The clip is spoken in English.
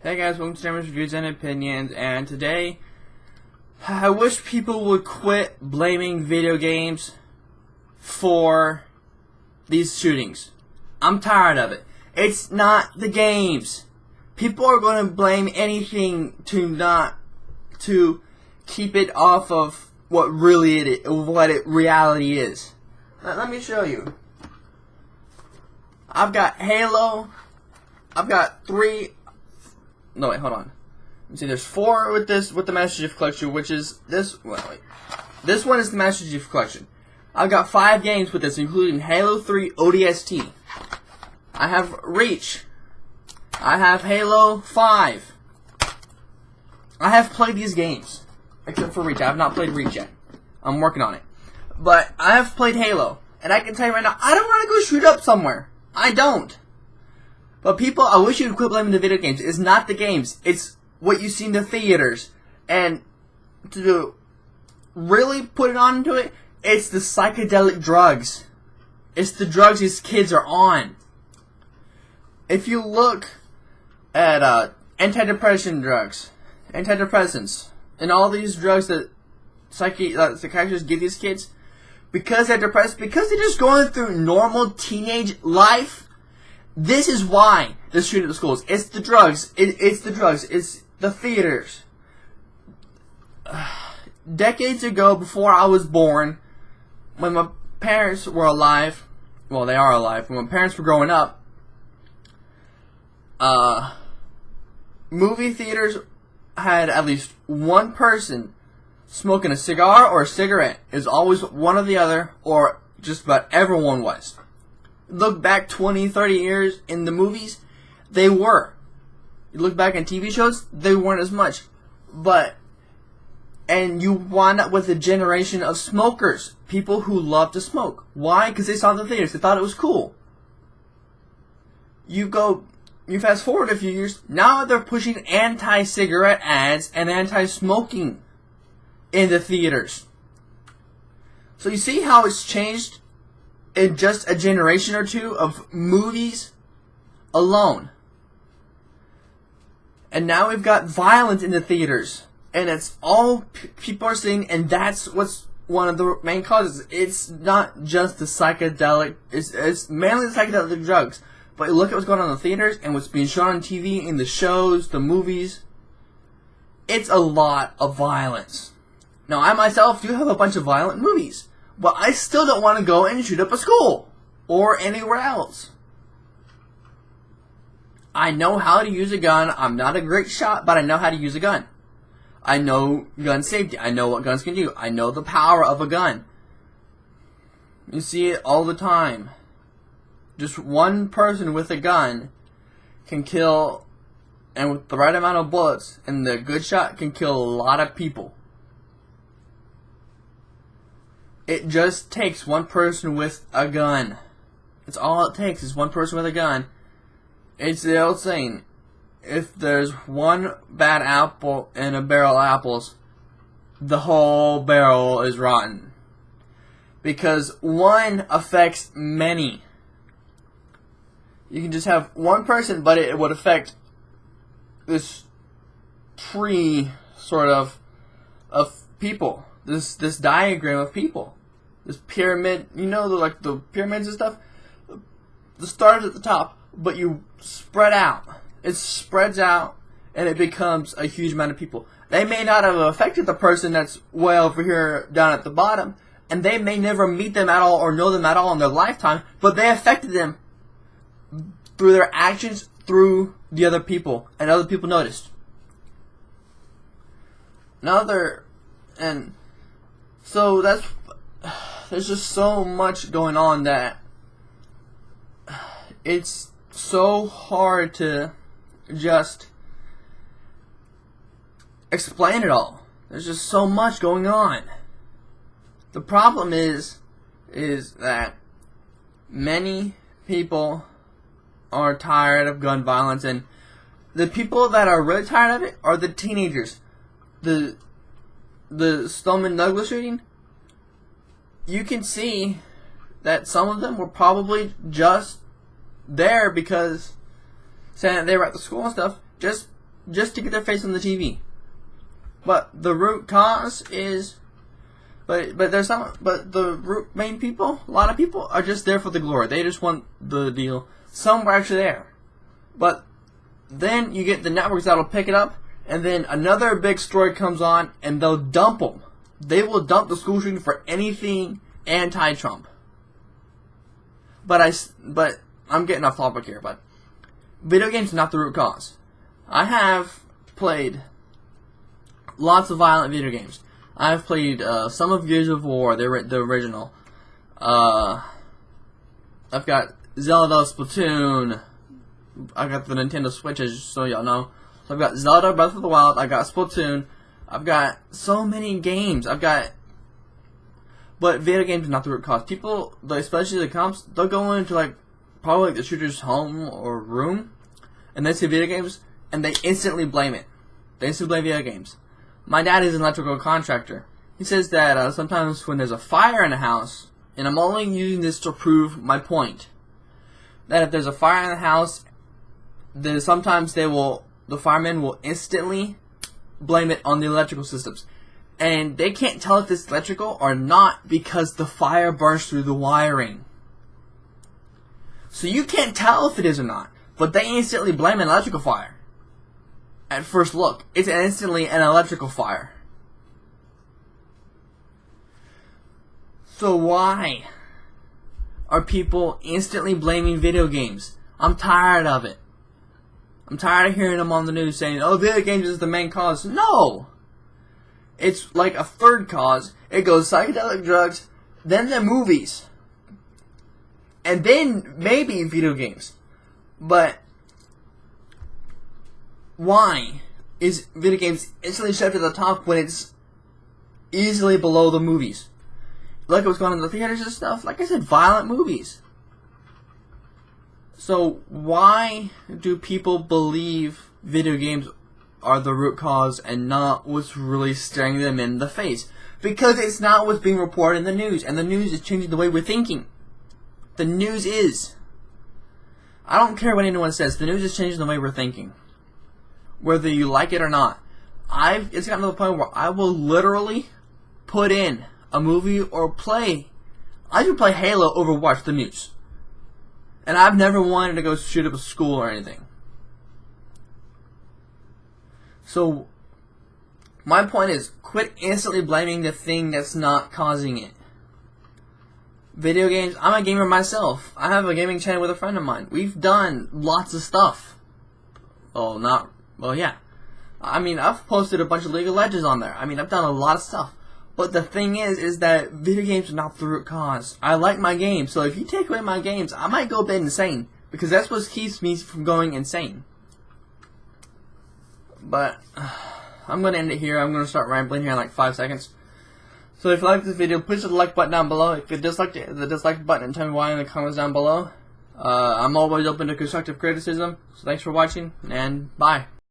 Hey guys, welcome to Jammer's Reviews and Opinions, and today I wish people would quit blaming video games for these shootings. I'm tired of it. It's not the games. People are going to blame anything to keep it off of what reality is. Let me show you. I've got Halo. I've got 3. No, wait, hold on. See, there's 4 with the Master Chief Collection, which is this. Wait. This one is the Master Chief Collection. I've got 5 games with this, including Halo 3 ODST. I have Reach. I have Halo 5. I have played these games, except for Reach. I have not played Reach yet. I'm working on it. But I have played Halo, and I can tell you right now, I don't want to go shoot up somewhere. I don't. But people, I wish you would quit blaming the video games. It's not the games. It's what you see in the theaters. And to really put it onto it, it's the psychedelic drugs. It's the drugs these kids are on. If you look at antidepressant drugs, antidepressants, and all these drugs that psychiatrists give these kids, because they're depressed, because they're just going through normal teenage life, this is why they're shooting at the schools. It's the drugs. It's the drugs. It's the theaters. Decades ago, before I was born, when my parents were alive, well, they are alive, when my parents were growing up, movie theaters had at least one person smoking a cigar or a cigarette. It was always one or the other, or just about everyone was. Look back 20, 30 years in the movies, they were. You look back in TV shows, they weren't as much. And you wind up with a generation of smokers. People who love to smoke. Why? Because they saw it in the theaters. They thought it was cool. You fast forward a few years, now they're pushing anti-cigarette ads and anti-smoking in the theaters. So you see how it's changed in just a generation or two of movies alone. And now we've got violence in the theaters. And it's all people are seeing, and that's what's one of the main causes. It's not just the psychedelic, it's mainly the psychedelic drugs. But look at what's going on in the theaters and what's being shown on TV, in the shows, the movies. It's a lot of violence. Now, I myself do have a bunch of violent movies. But I still don't want to go and shoot up a school or anywhere else. I know how to use a gun. I'm not a great shot, but I know how to use a gun. I know gun safety. I know what guns can do. I know the power of a gun. You see it all the time. Just one person with a gun can kill, and with the right amount of bullets and the good shot, can kill a lot of people. It just takes one person with a gun. It's all it takes is one person with a gun. It's the old saying, if there's one bad apple in a barrel of apples, the whole barrel is rotten. Because one affects many. You can just have one person, but it would affect this tree, sort of people. This diagram of people. This pyramid, you know, the pyramids and stuff? The star's at the top, but you spread out. It spreads out, and it becomes a huge amount of people. They may not have affected the person that's way over here down at the bottom, and they may never meet them at all or know them at all in their lifetime, but they affected them through their actions, through the other people, and other people noticed. So there's just so much going on that it's so hard to just explain it all. There's just so much going on. The problem is that many people are tired of gun violence, and the people that are really tired of it are the teenagers. The Stoneman Douglas shooting, you can see that some of them were probably just there because saying that they were at the school and stuff, just just to get their face on the TV. But the root cause is, but the main people, a lot of people are just there for the glory. They just want the deal. Some were actually there, but then you get the networks that'll pick it up, and then another big story comes on, and they'll dump them. They will dump the school shooting for anything anti-Trump. But I'm getting off topic here. But video games are not the root cause. I have played lots of violent video games. I've played some of Gears of War, the original. I've got Zelda, Splatoon. I got the Nintendo Switch, just so y'all know. So I've got Zelda, Breath of the Wild. I got Splatoon. I've got so many games. But video games are not the root cause. People, especially the cops, they'll go into probably the shooter's home or room, and they see video games, and they instantly blame it. They instantly blame video games. My dad is an electrical contractor. He says that sometimes when there's a fire in a house, and I'm only using this to prove my point, that if there's a fire in the house, then sometimes the firemen will instantly blame it on the electrical systems. And they can't tell if it's electrical or not because the fire burns through the wiring. So you can't tell if it is or not, but they instantly blame an electrical fire. At first look, it's instantly an electrical fire. So why are people instantly blaming video games? I'm tired of it. I'm tired of hearing them on the news saying, oh, video games is the main cause. No! It's like a third cause. It goes psychedelic drugs, then the movies, and then maybe video games. But why is video games instantly shoved to the top when it's easily below the movies? Like what's going on in the theaters and stuff. Like I said, violent movies. So why do people believe video games are the root cause and not what's really staring them in the face? Because it's not what's being reported in the news, and the news is changing the way we're thinking. The news is. I don't care what anyone says, the news is changing the way we're thinking. Whether you like it or not. It's gotten to the point where I will literally put in a movie or play. I can play Halo over watch the news. And I've never wanted to go shoot up a school or anything. So, my point is, quit instantly blaming the thing that's not causing it. Video games, I'm a gamer myself. I have a gaming channel with a friend of mine. We've done lots of stuff. Yeah. I mean, I've posted a bunch of League of Legends on there. I mean, I've done a lot of stuff. But the thing is that video games are not the root cause. I like my games, so if you take away my games, I might go a bit insane. Because that's what keeps me from going insane. But I'm going to end it here. I'm going to start rambling here in like 5 seconds. So if you like this video, please hit the like button down below. If you dislike it, the dislike button and tell me why in the comments down below. I'm always open to constructive criticism. So thanks for watching, and bye.